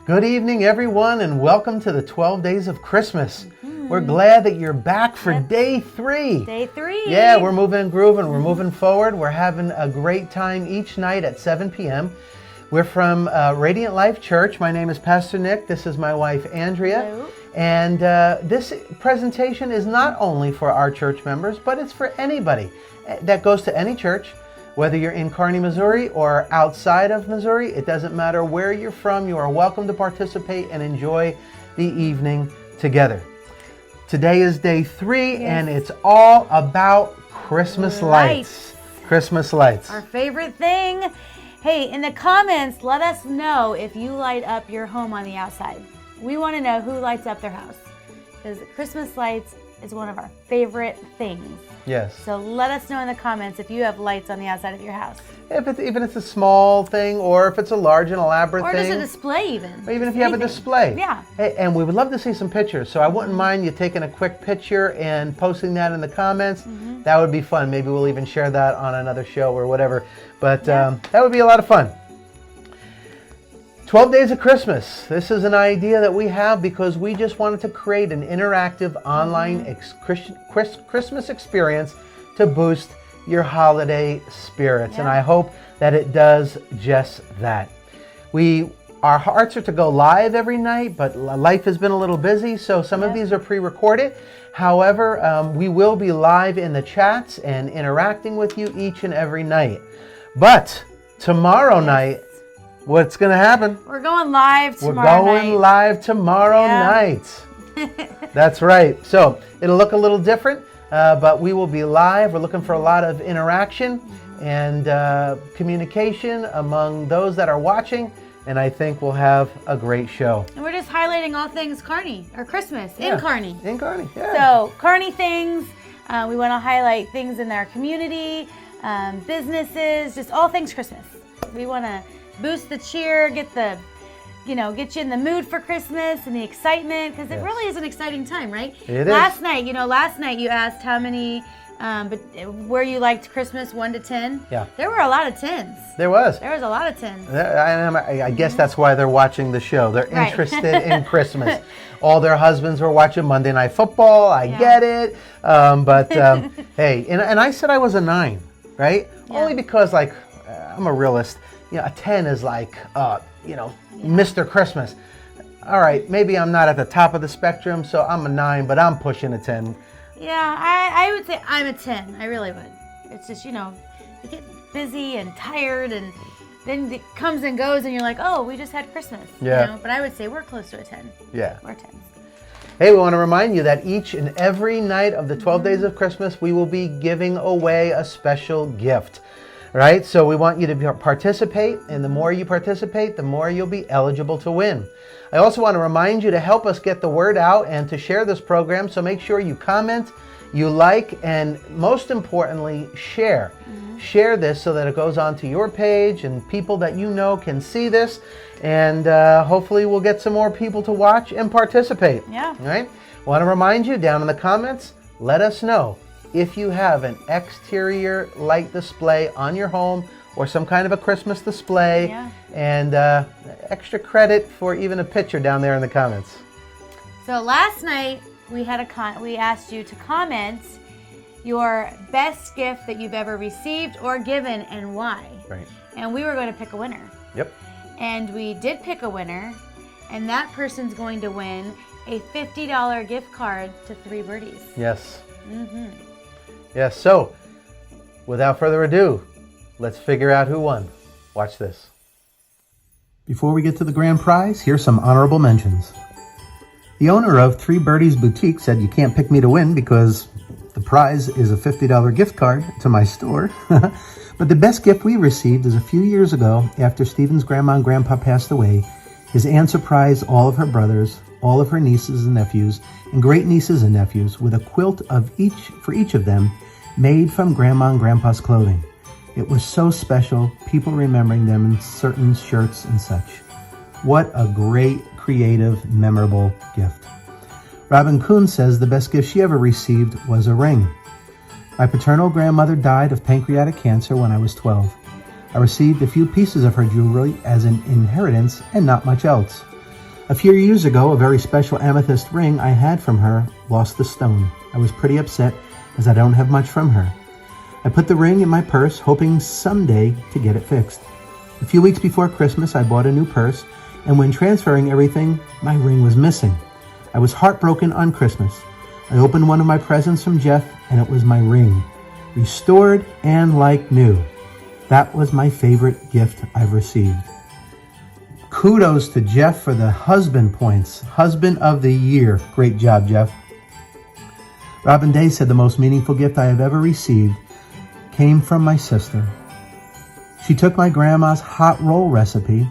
Good evening, everyone, and welcome to the 12 Days of Christmas. We're glad that you're back for day 3. Day 3. Yeah, we're moving and grooving. We're moving forward. We're having a great time each night at 7 p.m. We're from Radiant Life Church. My name is Pastor Nick. This is my wife, Andrea. Hello. And this presentation is not only for our church members, but it's for anybody that goes to any church. Whether you're in Kearney, Missouri or outside of Missouri, it doesn't matter where you're from, you are welcome to participate and enjoy the evening together. Today is day 3, and it's all about Christmas lights. Christmas lights. Our favorite thing. Hey, in the comments, let us know if you light up your home on the outside. We want to know who lights up their house, because Christmas lights is one of our favorite things. Yes. So let us know in the comments if you have lights on the outside of your house. Even if it's a small thing, or if it's a large and elaborate thing. Or just a display even. Or even if you have a display. Yeah. Hey, and we would love to see some pictures. So I wouldn't mind you taking a quick picture and posting that in the comments. That would be fun. Maybe we'll even share that on another show or whatever. But that would be a lot of fun. 12 Days of Christmas. This is an idea that we have because we just wanted to create an interactive online Christmas experience to boost your holiday spirits. And I hope that it does just that. Our hearts are to go live every night, but life has been a little busy, so some of these are pre-recorded. However, we will be live in the chats and interacting with you each and every night. But tomorrow night, what's going to happen? We're going live tomorrow night. We're going live tomorrow night. That's right. So it'll look a little different, but we will be live. We're looking for a lot of interaction and communication among those that are watching, and I think we'll have a great show. And we're just highlighting all things Kearney, or Christmas, in Kearney. In Kearney, yeah. So, Kearney things, we want to highlight things in our community, businesses, just all things Christmas. We want to boost the cheer, get you in the mood for Christmas and the excitement, because it really is an exciting time, right? It is. Last night you asked how many, where you liked Christmas, 1 to 10. Yeah. There were a lot of 10s. There was. There was a lot of 10s. I guess that's why they're watching the show. They're interested in Christmas. All their husbands were watching Monday Night Football. I get it. Hey, and I said I was a 9, right? Yeah. Only because, I'm a realist. A 10 is like, Mr. Christmas. All right, maybe I'm not at the top of the spectrum, so I'm a 9, but I'm pushing a 10. Yeah, I would say I'm a 10. I really would. It's just, you get busy and tired, and then it comes and goes, and you're like, oh, we just had Christmas. Yeah. But I would say we're close to a 10. Yeah. We're 10s. Hey, we want to remind you that each and every night of the 12 Days of Christmas, we will be giving away a special gift. Right? So we want you to participate, and the more you participate, the more you'll be eligible to win. I also want to remind you to help us get the word out and to share this program, so make sure you comment, you like, and most importantly, share. Share this so that it goes onto your page and people that you know can see this, and hopefully we'll get some more people to watch and participate. Yeah. All right? I want to remind you, down in the comments, let us know if you have an exterior light display on your home or some kind of a Christmas display, and extra credit for even a picture down there in the comments. So last night we asked you to comment your best gift that you've ever received or given and why. Right. And we were going to pick a winner. Yep. And we did pick a winner, and that person's going to win a $50 gift card to 3 Birdies. Yes. Yes, so without further ado, let's figure out who won. Watch this. Before we get to the grand prize, here's some honorable mentions. The owner of 3 Birdies Boutique said you can't pick me to win because the prize is a $50 gift card to my store. But the best gift we received is a few years ago, after Stephen's grandma and grandpa passed away. His aunt surprised all of her brothers, all of her nieces and nephews, and great nieces and nephews with a quilt for each of them, made from grandma and grandpa's clothing. It was so special, people remembering them in certain shirts and such. What a great, creative, memorable gift. Robin Kuhn says the best gift she ever received was a ring. My paternal grandmother died of pancreatic cancer when I was 12. I received a few pieces of her jewelry as an inheritance and not much else. A few years ago, a very special amethyst ring I had from her lost the stone. I was pretty upset as I don't have much from her. I put the ring in my purse, hoping someday to get it fixed. A few weeks before Christmas, I bought a new purse, and when transferring everything, my ring was missing. I was heartbroken on Christmas. I opened one of my presents from Jeff, and it was my ring, restored and like new. That was my favorite gift I've received. Kudos to Jeff for the husband points. Husband of the year. Great job, Jeff. Robin Day said the most meaningful gift I have ever received came from my sister. She took my grandma's hot roll recipe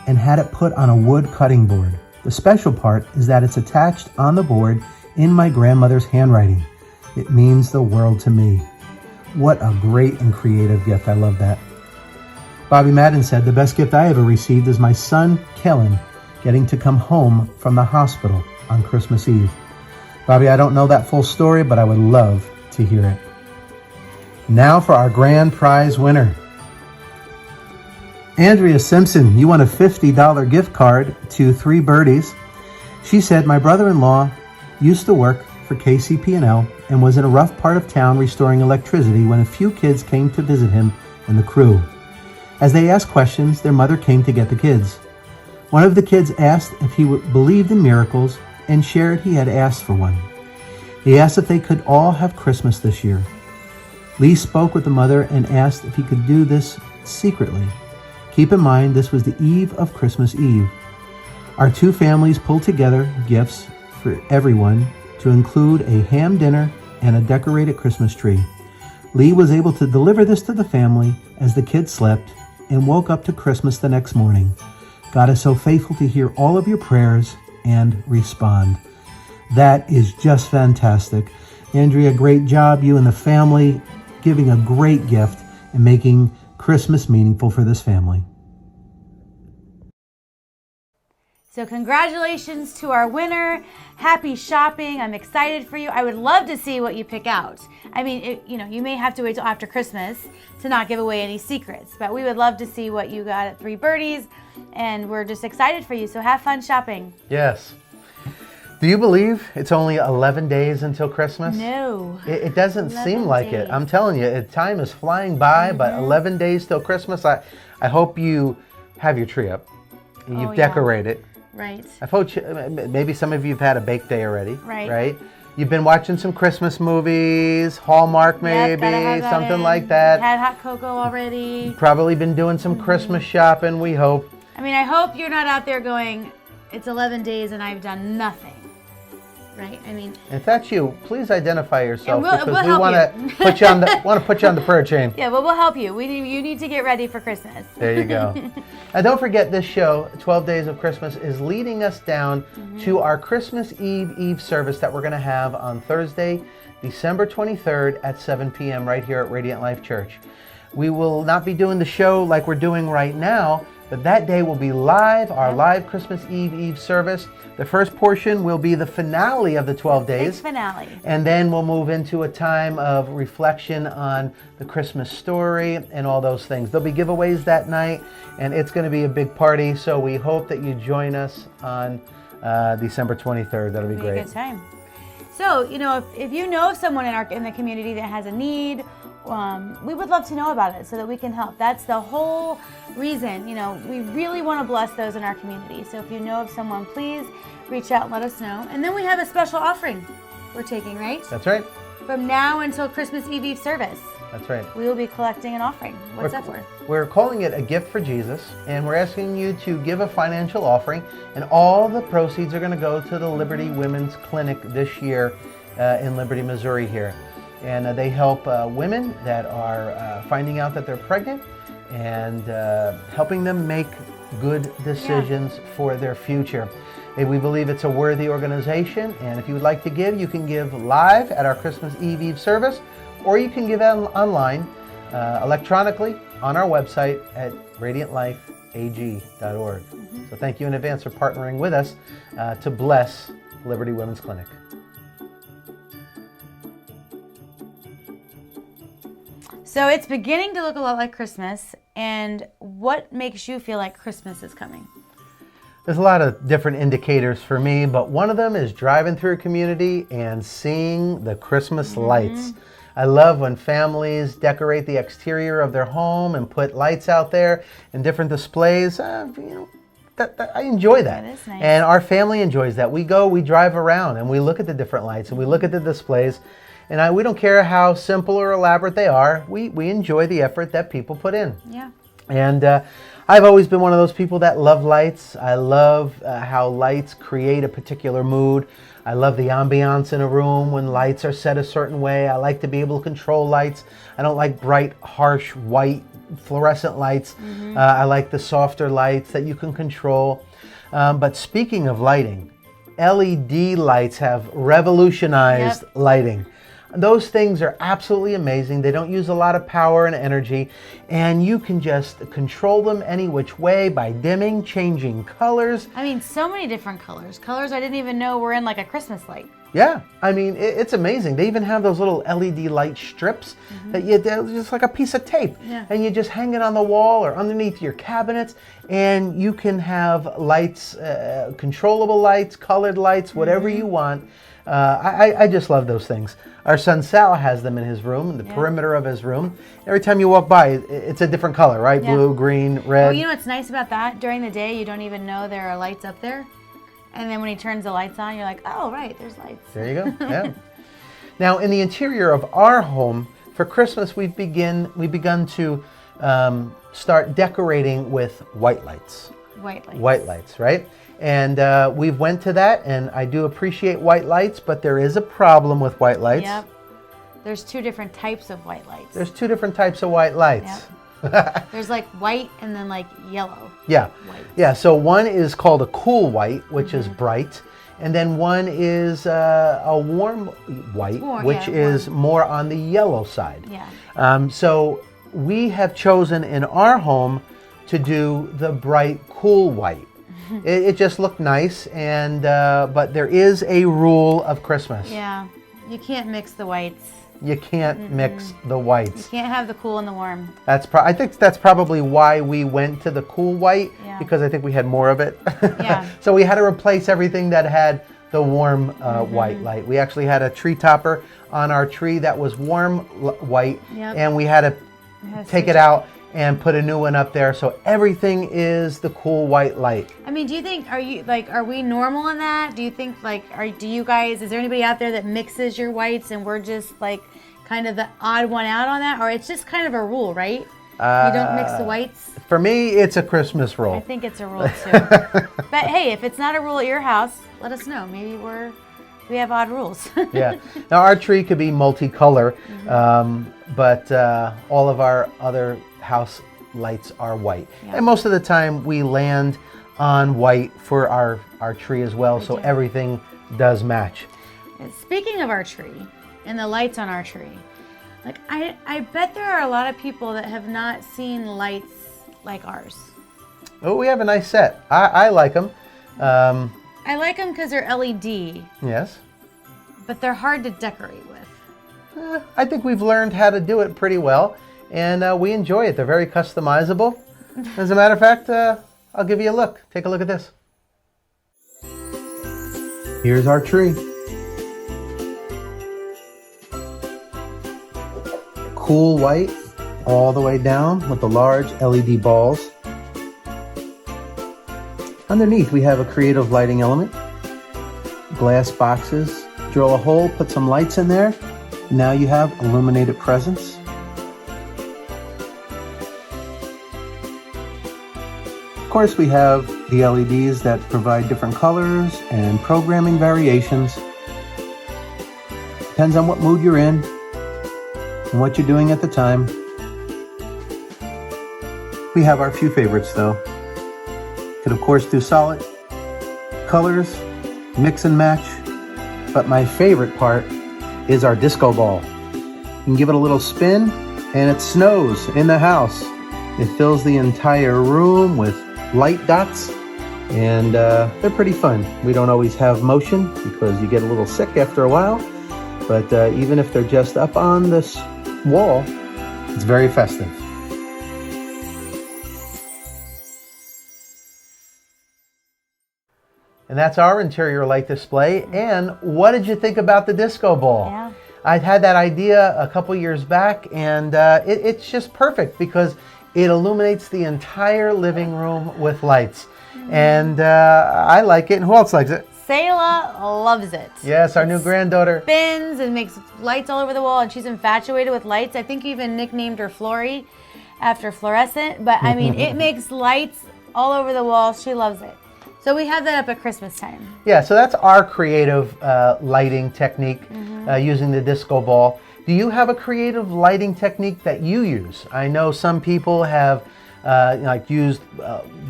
and had it put on a wood cutting board. The special part is that it's attached on the board in my grandmother's handwriting. It means the world to me. What a great and creative gift. I love that. Bobby Madden said, the best gift I ever received is my son, Kellen, getting to come home from the hospital on Christmas Eve. Bobby, I don't know that full story, but I would love to hear it. Now for our grand prize winner. Andrea Simpson, you won a $50 gift card to 3 Birdies. She said, my brother-in-law used to work for KCP&L and was in a rough part of town restoring electricity when a few kids came to visit him and the crew. As they asked questions, their mother came to get the kids. One of the kids asked if he believed in miracles and shared he had asked for one. He asked if they could all have Christmas this year. Lee spoke with the mother and asked if he could do this secretly. Keep in mind, this was the eve of Christmas Eve. Our 2 families pulled together gifts for everyone to include a ham dinner and a decorated Christmas tree. Lee was able to deliver this to the family as the kids slept and woke up to Christmas the next morning. God is so faithful to hear all of your prayers and respond. That is just fantastic. Andrea, great job. You and the family giving a great gift and making Christmas meaningful for this family. So congratulations to our winner. Happy shopping. I'm excited for you. I would love to see what you pick out. I mean, you may have to wait till after Christmas to not give away any secrets, but we would love to see what you got at 3 Birdies, and we're just excited for you. So have fun shopping. Yes. Do you believe it's only 11 days until Christmas? No. It doesn't seem like it. I'm telling you, time is flying by, but 11 days till Christmas. I hope you have your tree up. You've decorated. Right. I hope maybe some of you have had a bake day already. Right. You've been watching some Christmas movies, Hallmark maybe, something like that. Had hot cocoa already. You've probably been doing some Christmas shopping, we hope. I mean, I hope you're not out there going, it's 11 days and I've done nothing. Right? I mean, if that's you, please identify yourself we'll because we want to put you on the prayer chain. Yeah, well, we'll help you. You need to get ready for Christmas. There you go. And don't forget, this show, 12 Days of Christmas, is leading us down to our Christmas Eve service that we're going to have on Thursday, December 23rd at 7 p.m. right here at Radiant Life Church. We will not be doing the show like we're doing right now, but that day will be live, our live Christmas Eve service. The first portion will be the finale of the 12 days. Big finale. And then we'll move into a time of reflection on the Christmas story and all those things. There'll be giveaways that night, and it's going to be a big party. So we hope that you join us on December 23rd. That'll be great. A good time. So, if you know of someone in the community that has a need, we would love to know about it so that we can help. That's the whole reason. We really want to bless those in our community. So if you know of someone, please reach out and let us know. And then we have a special offering we're taking, right? That's right. From now until Christmas Eve service. That's right. We will be collecting an offering. What's that for? We're calling it a gift for Jesus, and we're asking you to give a financial offering, and all the proceeds are going to go to the Liberty Women's Clinic this year in Liberty, Missouri here. And they help women that are finding out that they're pregnant and helping them make good decisions for their future. And we believe it's a worthy organization, and if you would like to give, you can give live at our Christmas Eve service, or you can give online electronically on our website at radiantlifeag.org. So thank you in advance for partnering with us to bless Liberty Women's Clinic. So it's beginning to look a lot like Christmas, and what makes you feel like Christmas is coming? There's a lot of different indicators for me, but one of them is driving through a community and seeing the Christmas lights. I love when families decorate the exterior of their home and put lights out there and different displays. I enjoy that. That is nice. And our family enjoys that. We drive around and we look at the different lights and we look at the displays. And we don't care how simple or elaborate they are. We enjoy the effort that people put in. Yeah. And I've always been one of those people that love lights. I love how lights create a particular mood. I love the ambiance in a room when lights are set a certain way. I like to be able to control lights. I don't like bright, harsh, white, fluorescent lights. I like the softer lights that you can control. But speaking of lighting, LED lights have revolutionized lighting. Those things are absolutely amazing. They don't use a lot of power and energy, and you can just control them any which way by dimming, changing colors. I mean, so many different colors. Colors I didn't even know were in like a Christmas light. Yeah, I mean, it's amazing. They even have those little LED light strips that they're just like a piece of tape. Yeah. And you just hang it on the wall or underneath your cabinets, and you can have lights, controllable lights, colored lights, whatever you want. I just love those things. Our son Sal has them in his room, in the perimeter of his room. Every time you walk by, it's a different color, right? Yeah. Blue, green, red. Well, you know what's nice about that? During the day, you don't even know there are lights up there. And then when he turns the lights on, you're like, oh, right, there's lights. There you go. Yeah. Now, in the interior of our home, for Christmas, we've begun to start decorating with white lights. White lights. White lights, right? And we've went to that, and I do appreciate white lights, but there is a problem with white lights. Yep. There's two different types of white lights. There's two different types of white lights. Yep. There's like white and then like yellow. Yeah. White. Yeah, so one is called a cool white, which is bright, and then one is a warm white, which is more on the yellow side. Yeah. So we have chosen in our home to do the bright, cool white. It just looked nice, and but there is a rule of Christmas. Yeah. You can't mix the whites. You can't mix the You whites. can't have the cool and the warm. I think that's probably why we went to the cool white, because I think we had more of it. Yeah. So we had to replace everything that had the warm white light. We actually had a tree topper on our tree that was warm white, and we had to take it out and put a new one up there, so everything is the cool white light. I mean, do you think, are we normal in that? Do you think, do you guys, is there anybody out there that mixes your whites and we're just like kind of the odd one out on that? Or it's just kind of a rule, right? You don't mix the whites? For me, it's a Christmas rule. I think it's a rule too. But hey, if it's not a rule at your house, let us know. Maybe we have odd rules. Yeah. Now our tree could be multicolor, but all of our other house lights are white. And most of the time we land on white for our tree as well, so everything does match. And speaking of our tree and the lights on our tree, like I bet there are a lot of people that have not seen lights like ours. Oh, we have a nice set. I like them. I like them because they're LED. Yes. But they're hard to decorate with. I think we've learned how to do it pretty well, and we enjoy it. They're very customizable. As a matter of fact, I'll give you a look. Take a look at this. Here's our tree. Cool white all the way down with the large LED balls. Underneath we have a creative lighting element. Glass boxes. Drill a hole, put some lights in there. Now you have illuminated presents. Of course, we have the LEDs that provide different colors and programming variations. Depends on what mood you're in and what you're doing at the time. We have our few favorites though. Could of course do solid colors, mix and match, but my favorite part is our disco ball. You can give it a little spin and it snows in the house. It fills the entire room with light dots, and they're pretty fun. We don't always have motion because you get a little sick after a while, but even if they're just up on this wall, it's very festive. And that's our interior light display. And what did you think about the disco ball? Yeah. I had that idea a couple years back, and it's just perfect because it illuminates the entire living room with lights. And I like it. And who else likes it? Sayla loves it. Yes, our new granddaughter. Spins and makes lights all over the wall, and she's infatuated with lights. I think you even nicknamed her Flory after fluorescent. But I mean, it makes lights all over the wall. She loves it. So we have that up at Christmas time. Yeah, so that's our creative lighting technique using the disco ball. Do you have a creative lighting technique that you use? I know some people have like used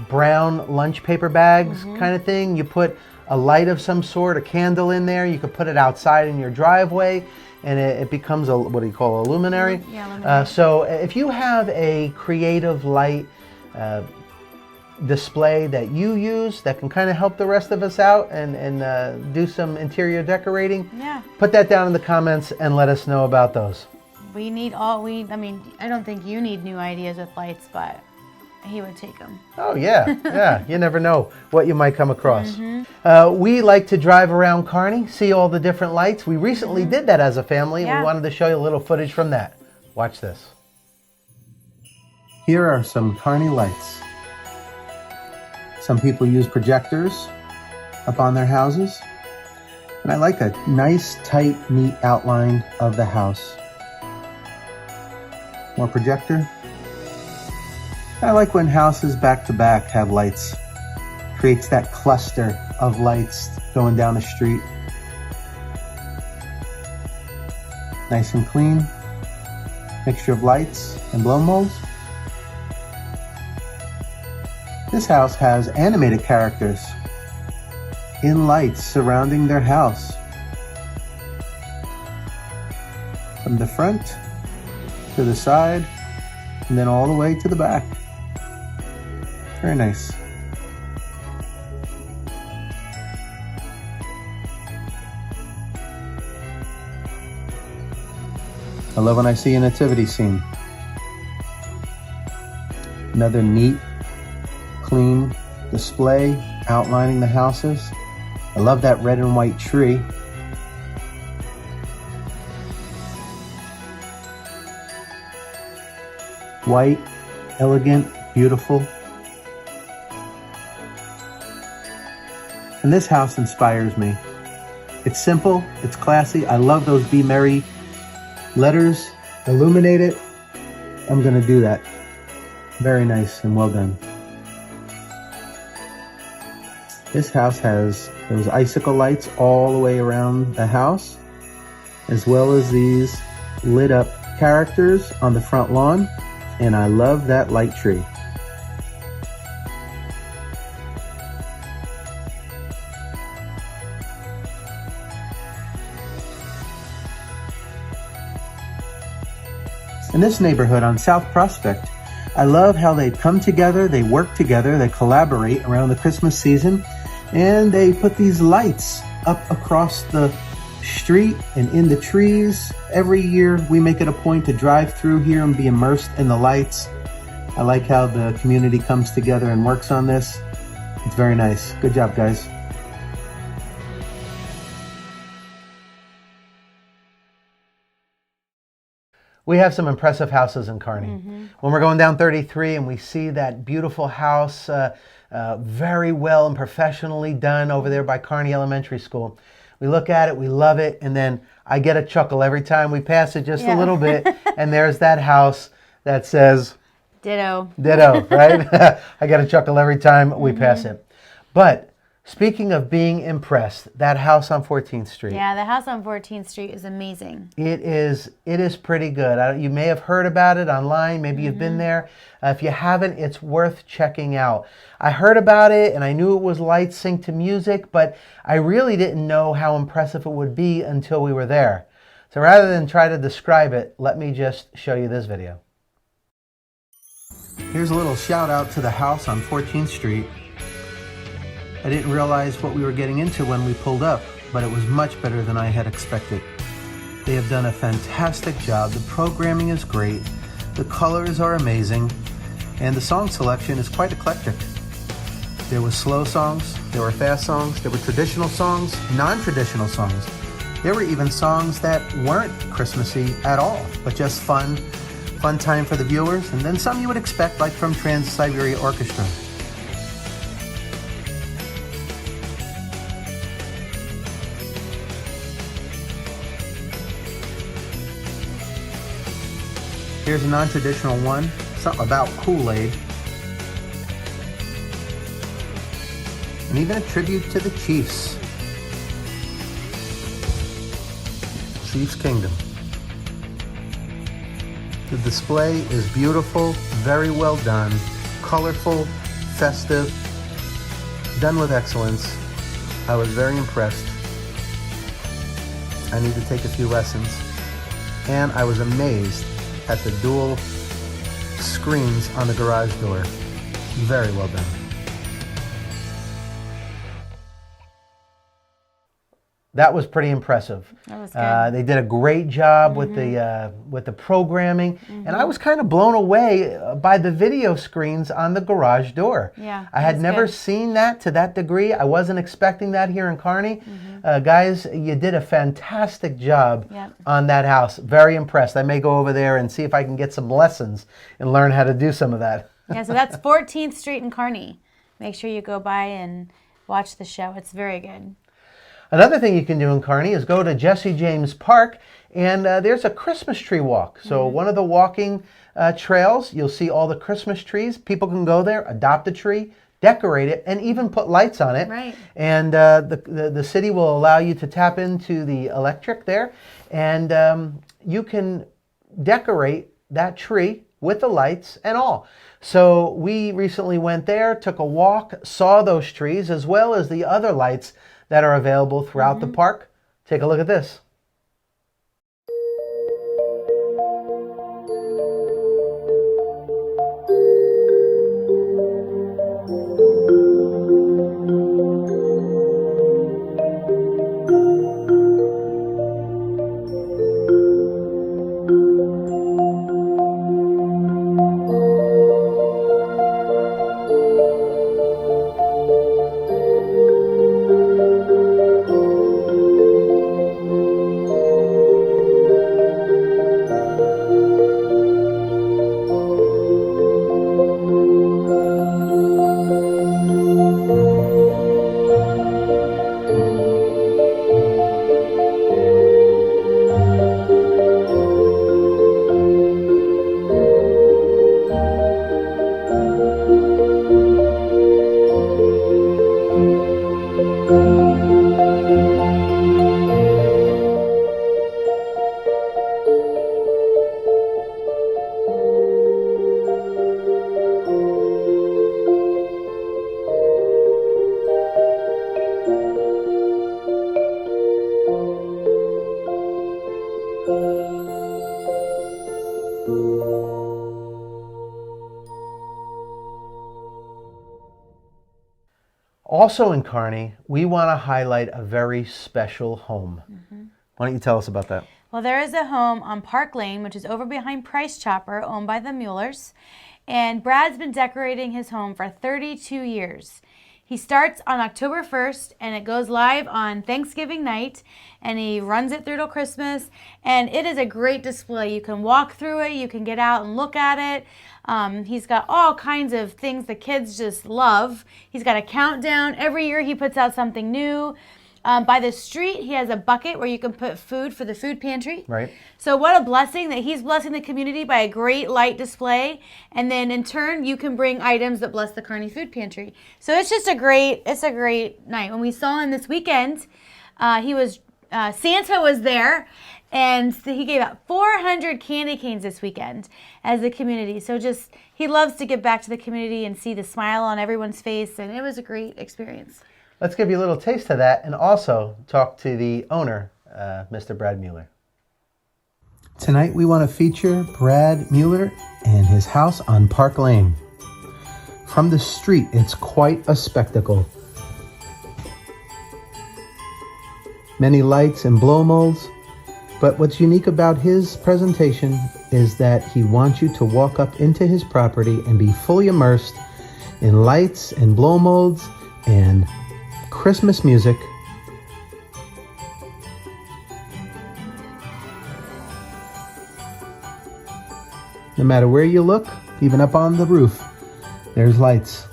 brown lunch paper bags kind of thing. You put a light of some sort, a candle in there. You could put it outside in your driveway and it becomes a, what do you call, a luminary? Yeah, luminary. So if you have a creative light display that you use that can kind of help the rest of us out and do some interior decorating, Yeah. put that down in the comments and let us know about those. We need I mean, I don't think you need new ideas with lights, but he would take them. Oh yeah, yeah, you never know what you might come across. We like to drive around Kearney, see all the different lights. We recently did that as a family and Yeah. we wanted to show you a little footage from that. Watch this. Here are some Kearney lights. Some people use projectors up on their houses. And I like a nice, tight, neat outline of the house. More projector. I like when houses back to back have lights. Creates that cluster of lights going down the street. Nice and clean. Mixture of lights and blow molds. This house has animated characters in lights surrounding their house. From the front to the side and then all the way to the back. Very nice. I love when I see a nativity scene. Another neat, clean display outlining the houses. I love that red and white tree. White, elegant, beautiful. And this house inspires me. It's simple, it's classy. I love those Be Merry letters, illuminated. I'm gonna do that. Very nice and well done. This house has those icicle lights all the way around the house, as well as these lit up characters on the front lawn. And I love that light tree. In this neighborhood on South Prospect, I love how they come together, they work together, they collaborate around the Christmas season, and they put these lights up across the street and in the trees. Every year we make it a point to drive through here and be immersed in the lights. I like how the community comes together and works on this. It's very nice. Good job, guys. We have some impressive houses in Kearney. When we're going down 33 and we see that beautiful house, very well and professionally done over there by Kearney Elementary School. We look at it, we love it, and then I get a chuckle every time we pass it just a little bit, and there's that house that says, Ditto. Ditto, right? I get a chuckle every time we pass it. But speaking of being impressed, that house on 14th Street. Yeah, the house on 14th Street is amazing. It is pretty good. You may have heard about it online. Maybe you've been there. If you haven't, it's worth checking out. I heard about it and I knew it was lights synced to music, but I really didn't know how impressive it would be until we were there. So rather than try to describe it, let me just show you this video. Here's a little shout out to the house on 14th Street. I didn't realize what we were getting into when we pulled up, but it was much better than I had expected. They have done a fantastic job. The programming is great, the colors are amazing, and the song selection is quite eclectic. There were slow songs, there were fast songs, there were traditional songs, non-traditional songs. There were even songs that weren't Christmassy at all, but just fun time for the viewers, and then some you would expect, like from Trans-Siberia Orchestra. Here's a non-traditional one, something about Kool-Aid. And even a tribute to the Chiefs. Chiefs Kingdom. The display is beautiful, very well done, colorful, festive, done with excellence. I was very impressed. I need to take a few lessons. And I was amazed at the dual screens on the garage door. Very well done. That was pretty impressive. That was good. They did a great job with the programming, and I was kind of blown away by the video screens on the garage door. Yeah, I had never seen that to that degree. I wasn't expecting that here in Kearney. Guys, you did a fantastic job on that house. Very impressed. I may go over there and see if I can get some lessons and learn how to do some of that. Yeah, so that's 14th Street in Kearney. Make sure you go by and watch the show. It's very good. Another thing you can do in Kearney is go to Jesse James Park, and there's a Christmas tree walk. So one of the walking trails, you'll see all the Christmas trees. People can go there, adopt a tree, decorate it, and even put lights on it. Right. And the city will allow you to tap into the electric there, and you can decorate that tree with the lights and all. So we recently went there, took a walk, saw those trees, as well as the other lights that are available throughout the park. Take a look at this. Also in Kearney, we want to highlight a very special home. Why don't you tell us about that? Well, there is a home on Park Lane, which is over behind Price Chopper, owned by the Muellers. And Brad's been decorating his home for 32 years. He starts on October 1st, and it goes live on Thanksgiving night, and he runs it through till Christmas. And it is a great display. You can walk through it. You can get out and look at it. He's got all kinds of things the kids just love. He's got a countdown. Every year he puts out something new. By the street, he has a bucket where you can put food for the food pantry. Right. So what a blessing that he's blessing the community by a great light display. And then in turn, you can bring items that bless the Kearney food pantry. So it's just a great night. When we saw him this weekend, Santa was there, and he gave out 400 candy canes this weekend as the community. So just, he loves to give back to the community and see the smile on everyone's face. And it was a great experience. Let's give you a little taste of that and also talk to the owner, Mr. Brad Mueller. Tonight we want to feature Brad Mueller and his house on Park Lane. From the street, it's quite a spectacle. Many lights and blow molds, but what's unique about his presentation is that he wants you to walk up into his property and be fully immersed in lights and blow molds and Christmas music. No matter where you look, even up on the roof, there's lights.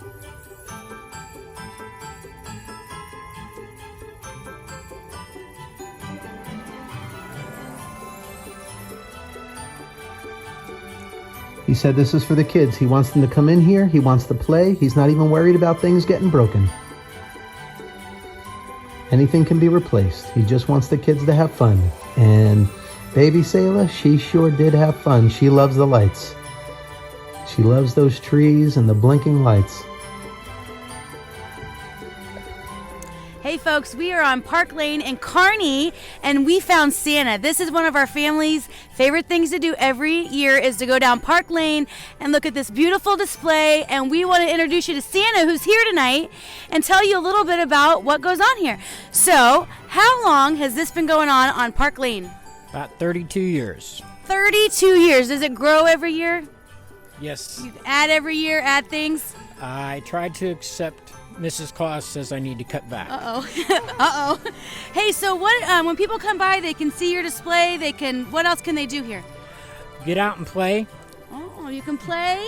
He said this is for the kids. He wants them to come in here. He wants to play. He's not even worried about things getting broken. Anything can be replaced. He just wants the kids to have fun. And baby Selah, she sure did have fun. She loves the lights. She loves those trees and the blinking lights. Hey folks, we are on Park Lane in Kearney and we found Santa. This is one of our family's favorite things to do every year is to go down Park Lane and look at this beautiful display, and we want to introduce you to Santa, who's here tonight, and tell you a little bit about what goes on here. So, how long has this been going on Park Lane? About 32 years. 32 years. Does it grow every year? Yes. You add every year, add things? I tried to accept Mrs. Claus says I need to cut back. Uh-oh. Hey, so what? When people come by, they can see your display. What else can they do here? Get out and play. Oh, you can play?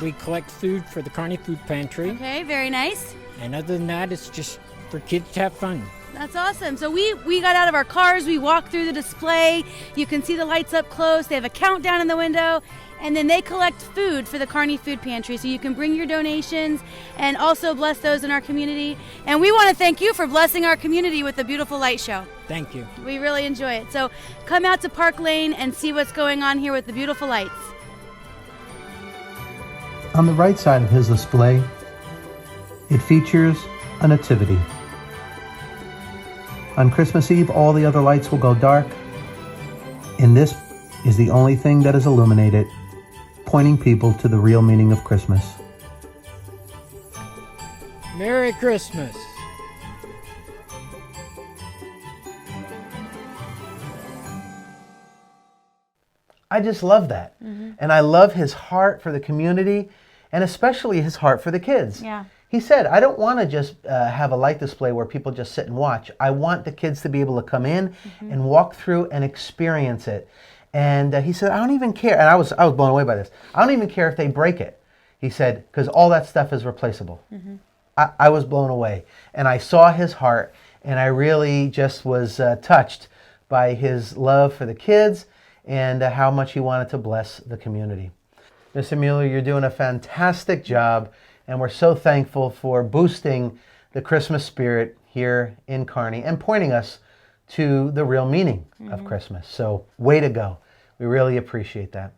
We collect food for the Kearney Food Pantry. Okay, very nice. And other than that, it's just for kids to have fun. That's awesome. So we got out of our cars. We walked through the display. You can see the lights up close. They have a countdown in the window. And then they collect food for the Kearney Food Pantry, so you can bring your donations and also bless those in our community. And we want to thank you for blessing our community with a beautiful light show. Thank you. We really enjoy it. So come out to Park Lane and see what's going on here with the beautiful lights. On the right side of his display, it features a nativity. On Christmas Eve, all the other lights will go dark, and this is the only thing that is illuminated, pointing people to the real meaning of Christmas. Merry Christmas. I just love that. And I love his heart for the community, and especially his heart for the kids. Yeah. He said, I don't want to just have a light display where people just sit and watch. I want the kids to be able to come in and walk through and experience it. And he said, I don't even care. And I was blown away by this. I don't even care if they break it. He said, because all that stuff is replaceable. I was blown away. And I saw his heart, and I really just was touched by his love for the kids and how much he wanted to bless the community. Mr. Mueller, you're doing a fantastic job, and we're so thankful for boosting the Christmas spirit here in Kearney and pointing us to the real meaning of Christmas. So, way to go. We really appreciate that.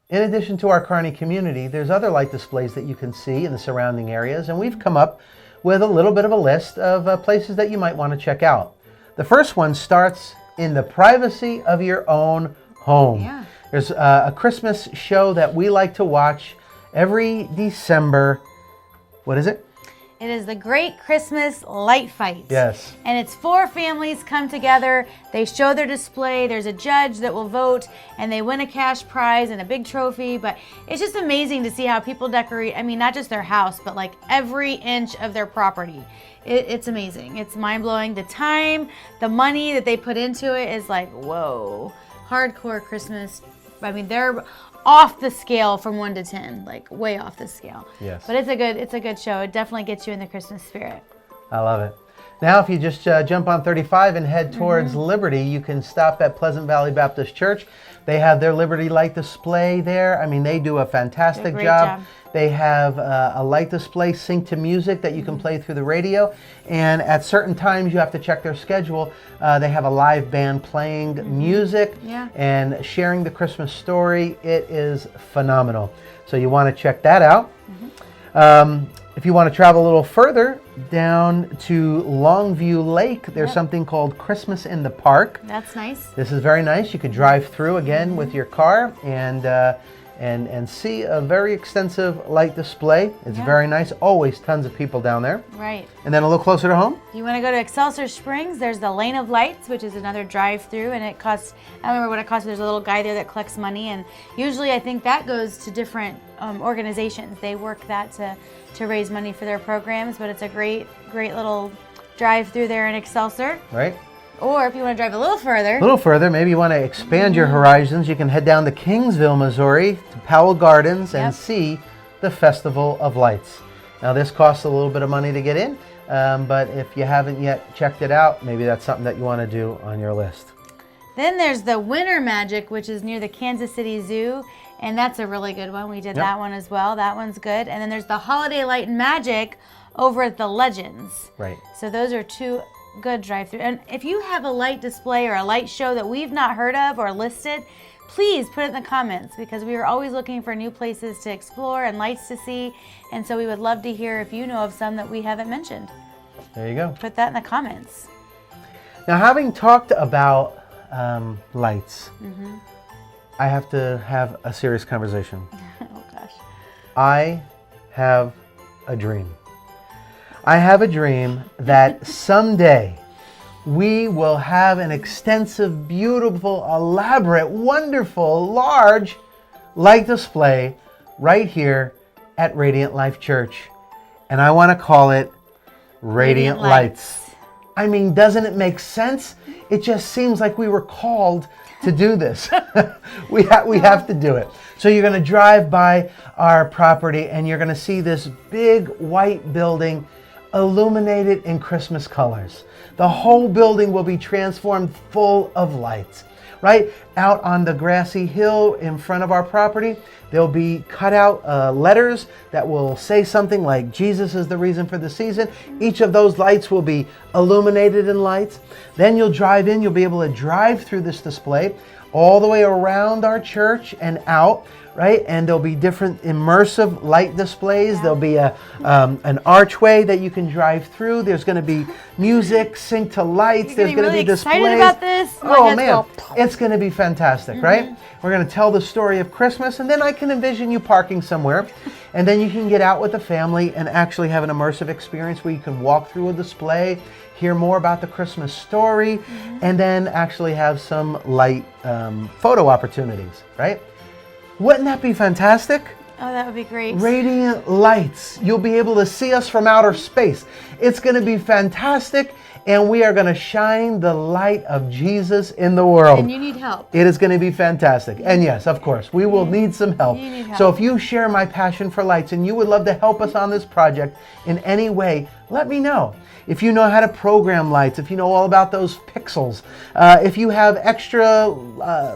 In addition to our Kearney community, there's other light displays that you can see in the surrounding areas, and we've come up with a little bit of a list of places that you might want to check out. The first one starts in the privacy of your own home. Yeah. There's a Christmas show that we like to watch every December. What is it? It is the Great Christmas Light Fight. Yes. And it's 4 families come together. They show their display. There's a judge that will vote, and they win a cash prize and a big trophy. But it's just amazing to see how people decorate, I mean, not just their house, but like every inch of their property. It's amazing. It's mind-blowing. The time, the money that they put into it is like, whoa. Hardcore Christmas. I mean, they're off the scale from 1 to 10, like way off the scale. Yes. But it's a good show. It definitely gets you in the Christmas spirit. I love it. Now, if you just jump on 35 and head towards Liberty, you can stop at Pleasant Valley Baptist Church. They have their Liberty light display there. I mean, they do a fantastic Great job. job. They have a light display synced to music that you can play through the radio. And at certain times, you have to check their schedule. They have a live band playing music and sharing the Christmas story. It is phenomenal. So you want to check that out. If you want to travel a little further down to Longview Lake, there's something called Christmas in the Park. That's nice. This is very nice. You could drive through again with your car, and and see a very extensive light display. It's very nice. Always tons of people down there. Right. And then a little closer to home. You want to go to Excelsior Springs, there's the Lane of Lights, which is another drive-through, and it costs, I don't remember what it costs, but there's a little guy there that collects money, and usually I think that goes to different organizations. They work that to raise money for their programs, but it's a great little drive-through there in Excelsior. Right. Or if you want to drive a little further. Maybe you want to expand your horizons, you can head down to Kingsville, Missouri, to Powell Gardens, and see the Festival of Lights. Now this costs a little bit of money to get in, but if you haven't yet checked it out, maybe that's something that you want to do on your list. Then there's the Winter Magic, which is near the Kansas City Zoo, and that's a really good one. We did that one as well. That one's good. And then there's the Holiday Light and Magic over at the Legends. Right. So those are two good drive-through. And if you have a light display or a light show that we've not heard of or listed, please put it in the comments, because we are always looking for new places to explore and lights to see. And so we would love to hear if you know of some that we haven't mentioned. There you go. Put that in the comments. Now, having talked about lights, I have to have a serious conversation. Oh gosh. I have a dream. I have a dream that someday we will have an extensive, beautiful, elaborate, wonderful, large light display right here at Radiant Life Church. And I want to call it Radiant Lights. I mean, doesn't it make sense? It just seems like we were called to do this. we have to do it. So you're going to drive by our property and you're going to see this big white building illuminated in Christmas colors. The whole building will be transformed full of lights. Right out on the grassy hill in front of our property, there'll be cut out letters that will say something like Jesus is the reason for the season. Each of those lights will be illuminated in lights. Then you'll drive in, you'll be able to drive through this display all the way around our church and out, right? And there'll be different immersive light displays. There'll be an archway that you can drive through. There's going to be music, sync to lights. There's going to be displays. Excited about this? Oh man, it's going to be fantastic, right? We're going to tell the story of Christmas, and then I can envision you parking somewhere, and then you can get out with the family and actually have an immersive experience where you can walk through a display, hear more about the Christmas story, and then actually have some light photo opportunities, right? Wouldn't that be fantastic? Oh, that would be great. Radiant lights. You'll be able to see us from outer space. It's going to be fantastic, and we are going to shine the light of Jesus in the world. And you need help. It is going to be fantastic. And yes, of course, we will need some help. You need help. So if you share my passion for lights and you would love to help us on this project in any way, let me know. If you know how to program lights, if you know all about those pixels, if you have extra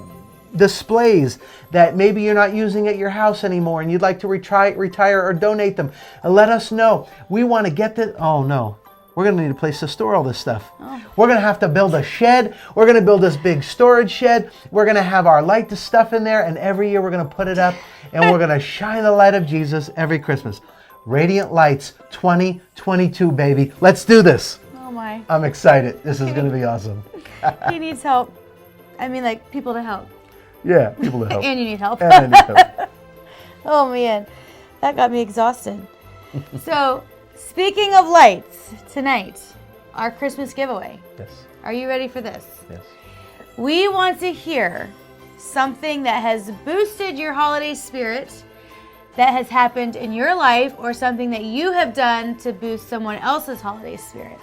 displays that maybe you're not using at your house anymore and you'd like to retire or donate them, let us know. We want to get this. Oh no, we're going to need a place to store all this stuff. We're going to have to build a shed. We're going to build this big storage shed. We're going to have our light stuff in there, and every year we're going to put it up and we're going to shine the light of Jesus every Christmas. Radiant Lights 2022, baby. Let's do this. Oh my. I'm excited. This is going to be awesome. He needs help. I mean, like, people to help. Yeah, people to help. And you need help. And I need help. Oh man, that got me exhausted. So, speaking of lights, tonight, our Christmas giveaway. Yes. Are you ready for this? Yes. We want to hear something that has boosted your holiday spirit, that has happened in your life, or something that you have done to boost someone else's holiday spirit.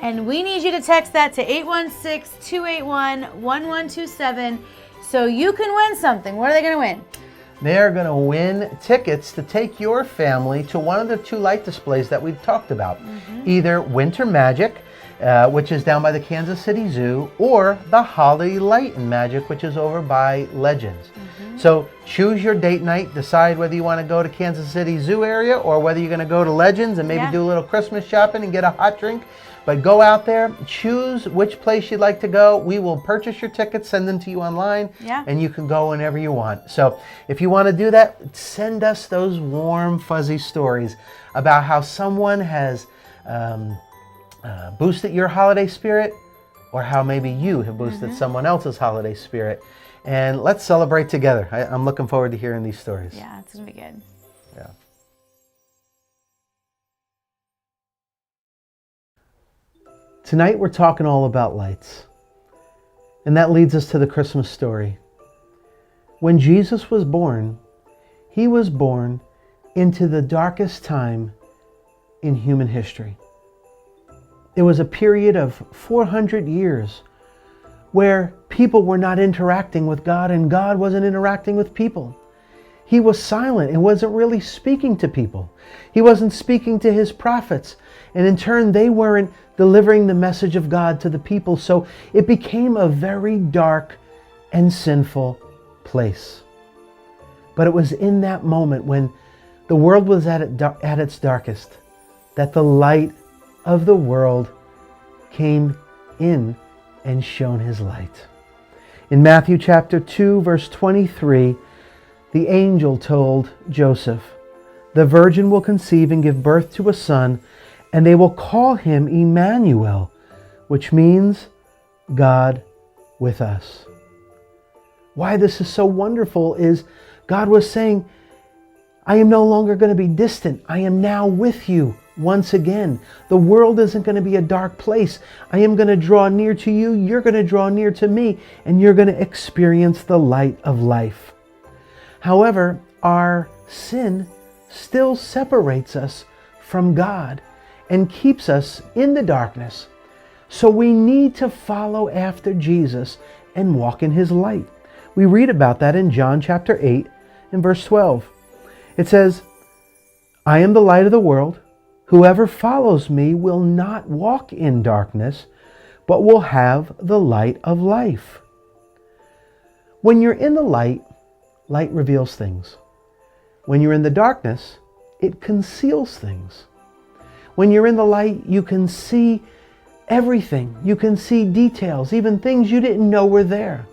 And we need you to text that to 816-281-1127 so you can win something. What are they going to win? They're going to win tickets to take your family to one of the two light displays that we've talked about. Either Winter Magic, which is down by the Kansas City Zoo, or the Holiday Light and Magic, which is over by Legends. So choose your date night, decide whether you want to go to Kansas City Zoo area or whether you're going to go to Legends and maybe do a little Christmas shopping and get a hot drink. But go out there, choose which place you'd like to go. We will purchase your tickets, send them to you online, and you can go whenever you want. So if you want to do that, send us those warm, fuzzy stories about how someone has boosted your holiday spirit, or how maybe you have boosted someone else's holiday spirit. and let's celebrate together. I'm looking forward to hearing these stories. Yeah, it's going to be good. Yeah. Tonight we're talking all about lights. And that leads us to the Christmas story. When Jesus was born, he was born into the darkest time in human history. It was a period of 400 years where people were not interacting with God and God wasn't interacting with people. He was silent and wasn't really speaking to people. He wasn't speaking to his prophets. And in turn, they weren't delivering the message of God to the people. So it became a very dark and sinful place. But it was in that moment when the world was at its darkest that the light of the world came in and shone his light. In Matthew chapter 2, verse 23, the angel told Joseph, "The virgin will conceive and give birth to a son, and they will call him Emmanuel," which means God with us. Why this is so wonderful is God was saying, I am no longer going to be distant. I am now with you once again. The world isn't going to be a dark place. I am going to draw near to you. You're going to draw near to me, and you're going to experience the light of life. However, our sin still separates us from God and keeps us in the darkness. So we need to follow after Jesus and walk in his light. We read about that in John chapter 8 and verse 12. It says, "I am the light of the world. Whoever follows me will not walk in darkness, but will have the light of life." When you're in the light, light reveals things. When you're in the darkness, it conceals things. When you're in the light, you can see everything. You can see details, even things you didn't know were there.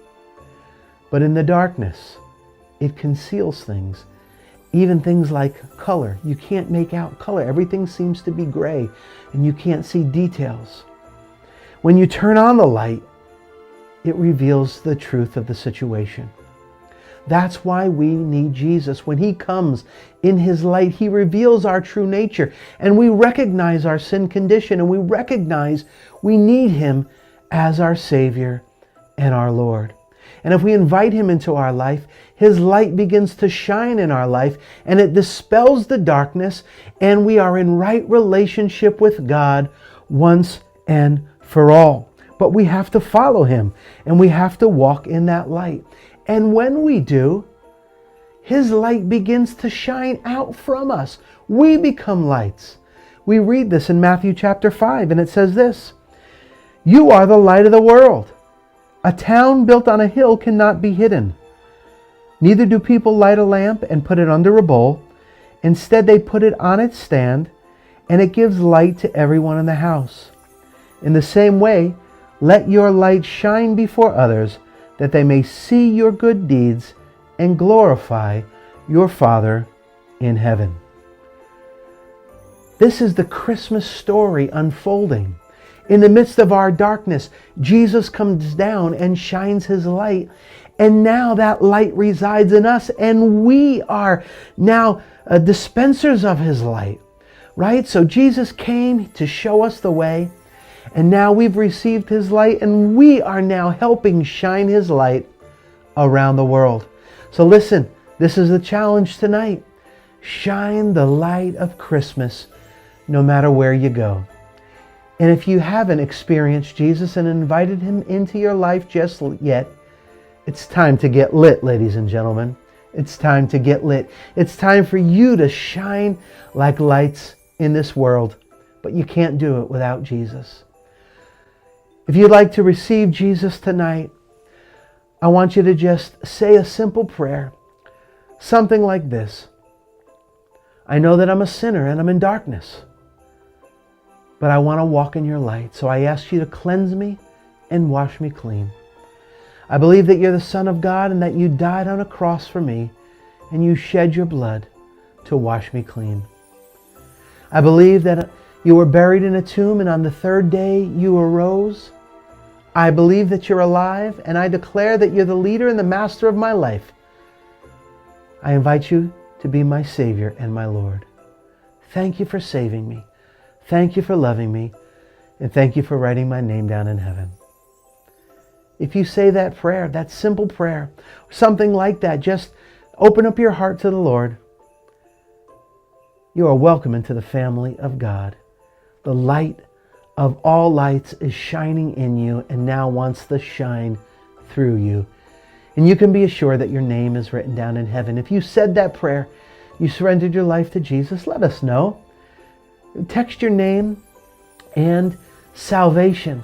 But in the darkness, it conceals things. Even things like color. You can't make out color. Everything seems to be gray, and you can't see details. When you turn on the light, it reveals the truth of the situation. That's why we need Jesus. When he comes in his light, he reveals our true nature, and we recognize our sin condition, and we recognize we need him as our Savior and our Lord. And if we invite him into our life, his light begins to shine in our life, and it dispels the darkness, and we are in right relationship with God once and for all. But we have to follow him, and we have to walk in that light. And when we do, his light begins to shine out from us. We become lights. We read this in Matthew chapter 5, and it says this, "You are the light of the world. A town built on a hill cannot be hidden. Neither do people light a lamp and put it under a bowl. Instead, they put it on its stand, and it gives light to everyone in the house. In the same way, let your light shine before others, that they may see your good deeds and glorify your Father in heaven." This is the Christmas story unfolding. In the midst of our darkness, Jesus comes down and shines his light. And now that light resides in us, and we are now dispensers of his light, right? So Jesus came to show us the way, and now we've received his light, and we are now helping shine his light around the world. So listen, this is the challenge tonight. Shine the light of Christmas no matter where you go. And if you haven't experienced Jesus and invited him into your life just yet, it's time to get lit, ladies and gentlemen. It's time to get lit. It's time for you to shine like lights in this world, but you can't do it without Jesus. If you'd like to receive Jesus tonight, I want you to just say a simple prayer, something like this. I know that I'm a sinner and I'm in darkness, but I want to walk in your light. So I ask you to cleanse me and wash me clean. I believe that you're the Son of God and that you died on a cross for me and you shed your blood to wash me clean. I believe that you were buried in a tomb and on the third day you arose. I believe that you're alive, and I declare that you're the leader and the master of my life. I invite you to be my Savior and my Lord. Thank you for saving me. Thank you for loving me. And thank you for writing my name down in heaven. If you say that prayer, that simple prayer, something like that, just open up your heart to the Lord. You are welcome into the family of God. The light of all lights is shining in you and now wants to shine through you. And you can be assured that your name is written down in heaven. If you said that prayer, you surrendered your life to Jesus, let us know. Text your name and salvation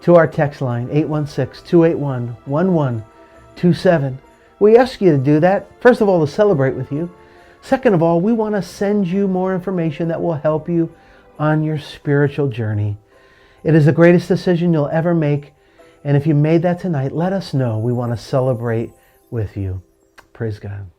to our text line, 816-281-1127. We ask you to do that, first of all, to celebrate with you. Second of all, we want to send you more information that will help you on your spiritual journey. It is the greatest decision you'll ever make. And if you made that tonight, let us know. We want to celebrate with you. Praise God.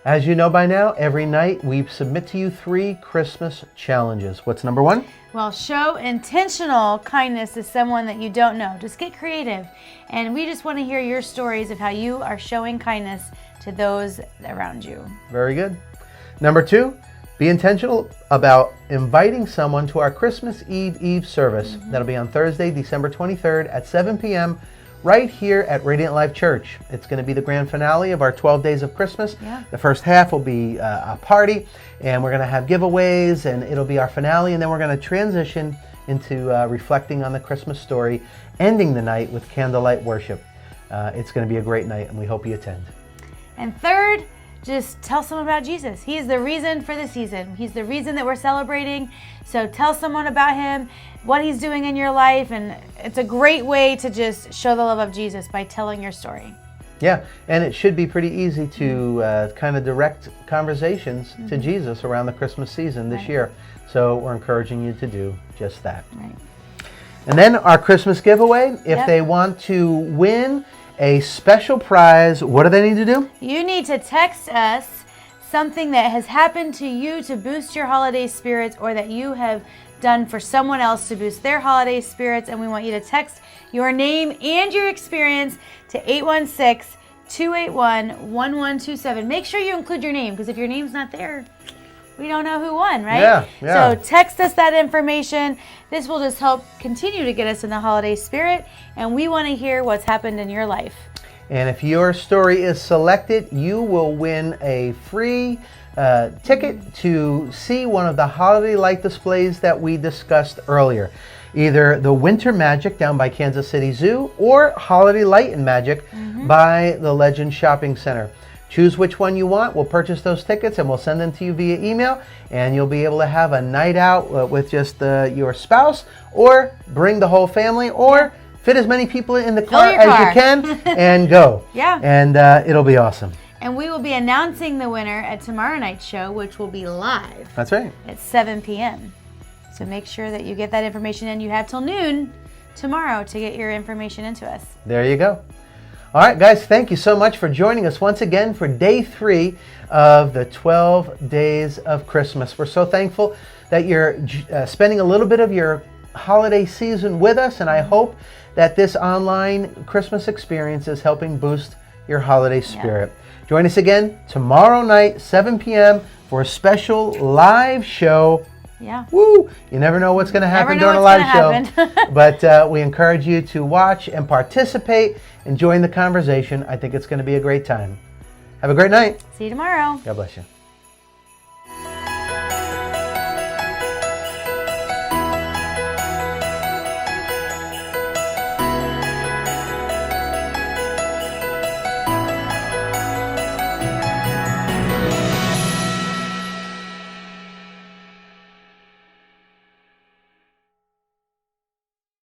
As you know by now, every night we submit to you 3 Christmas challenges. What's number 1? Well, show intentional kindness to someone that you don't know. Just get creative. And we just want to hear your stories of how you are showing kindness to those around you. Very good. Number 2, be intentional about inviting someone to our Christmas Eve service. That'll be on Thursday, December 23rd at 7 p.m. right here at Radiant Life Church. It's going to be the grand finale of our 12 days of Christmas. Yeah. The first half will be a party, and we're going to have giveaways, and it'll be our finale, and then we're going to transition into reflecting on the Christmas story, ending the night with candlelight worship. It's going to be a great night, and we hope you attend. And third, just tell someone about Jesus. He's the reason for the season. He's the reason that we're celebrating. So tell someone about him, what he's doing in your life, and it's a great way to just show the love of Jesus by telling your story. Yeah, and it should be pretty easy to kind of direct conversations to Jesus around the Christmas season this year. So we're encouraging you to do just that. Right. And then our Christmas giveaway, if they want to win a special prize, what do they need to do? You need to text us something that has happened to you to boost your holiday spirits, or that you have done for someone else to boost their holiday spirits. And we want you to text your name and your experience to 816-281-1127. Make sure you include your name, because if your name's not there, we don't know who won, right? Yeah. So text us that information. This will just help continue to get us in the holiday spirit, and we want to hear what's happened in your life. And if your story is selected, you will win a free ticket to see one of the holiday light displays that we discussed earlier. Either the Winter Magic down by Kansas City Zoo, or Holiday Light and Magic by the Legend Shopping Center. Choose which one you want. We'll purchase those tickets and we'll send them to you via email, and you'll be able to have a night out with just your spouse, or bring the whole family, or fit as many people in the car as you can and go. Yeah. And it'll be awesome. And we will be announcing the winner at tomorrow night's show, which will be live. That's right. At 7 p.m. So make sure that you get that information in. You have till noon tomorrow to get your information into us. There you go. All right, guys, thank you so much for joining us once again for day 3 of the 12 days of Christmas. We're so thankful that you're spending a little bit of your holiday season with us, and I hope that this online Christmas experience is helping boost your holiday spirit. Join us again tomorrow night, 7 p.m. for a special live show. Yeah. Woo! You never know what's going to happen during a live show. But we encourage you to watch and participate and join the conversation. I think it's going to be a great time. Have a great night. See you tomorrow. God bless you.